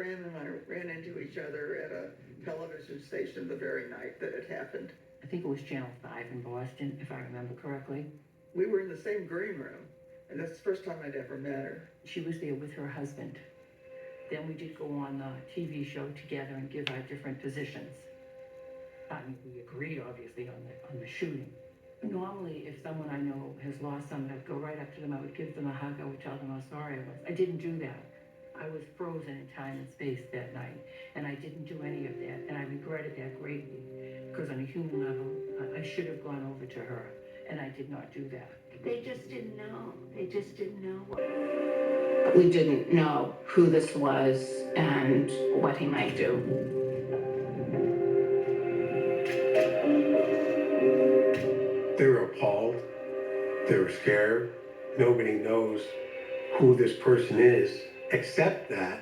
Fran and I ran into each other at a television station the very night that it happened. I think it was Channel 5 in Boston, if I remember correctly. We were in the same green room, and that's the first time I'd ever met her. She was there with her husband. Then we did go on the TV show together and give our different positions. I mean, we agreed, obviously, on the shooting. Normally, if someone I know has lost someone, I'd go right up to them, I would give them a hug, I would tell them how sorry I was. I didn't do that. I was frozen in time and space that night, and I didn't do any of that, and I regretted that greatly, because on a human level, I should have gone over to her, and I did not do that. They just didn't know. They just didn't know. We didn't know who this was and what he might do. They were appalled. They were scared. Nobody knows who this person is, except that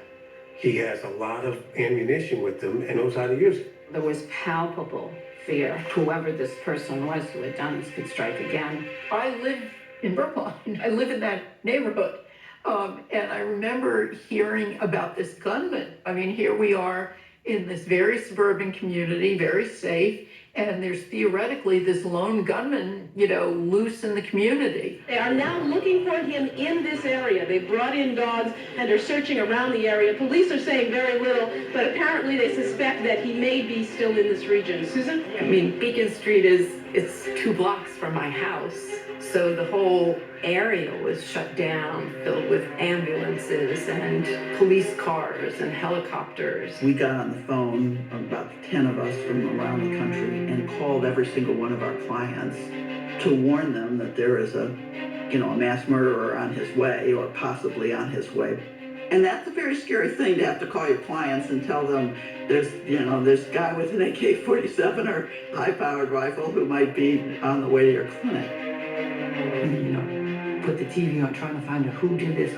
he has a lot of ammunition with him and knows how to use it. There was palpable fear. Whoever this person was who had done this could strike again. I live in Brookline. I live in that neighborhood. And I remember hearing about this gunman. I mean, here we are in this very suburban community, very safe, and there's theoretically this lone gunman, loose in the community. They are now looking for him in this area. They brought in dogs and are searching around the area. Police are saying very little, but apparently they suspect that he may be still in this region. Susan? I mean, Beacon Street it's 2 blocks from my house. So the whole area was shut down, filled with ambulances and police cars and helicopters. We got on the phone, about 10 of us from around the country, and called every single one of our clients to warn them that there is a mass murderer on his way or possibly on his way. And that's a very scary thing to have to call your clients and tell them there's a guy with an AK-47 or high-powered rifle who might be on the way to your clinic. Put the TV on trying to find out who did this.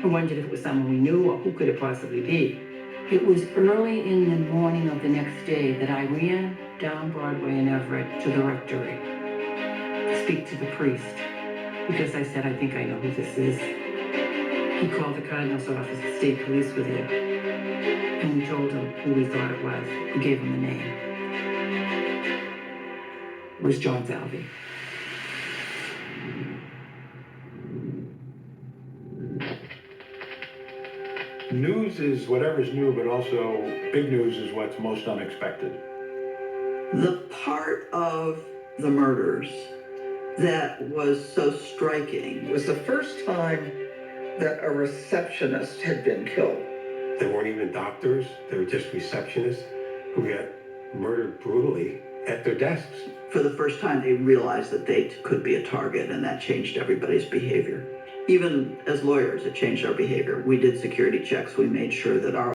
I wondered if it was someone we knew or who could it possibly be. It was early in the morning of the next day that I ran down Broadway in Everett to the rectory to speak to the priest, because I said, I think I know who this is. He called the Cardinal's office, the state police were there, and we told him who we thought it was. We gave him the name. It was John Salvi. News is whatever's new, but also big news is what's most unexpected. The part of the murders that was so striking It was the first time that a receptionist had been killed. They weren't even doctors, they were just receptionists who got murdered brutally at their desks. For the first time, they realized that they could be a target, and that changed everybody's behavior. Even as lawyers, it changed our behavior. We did security checks. We made sure that our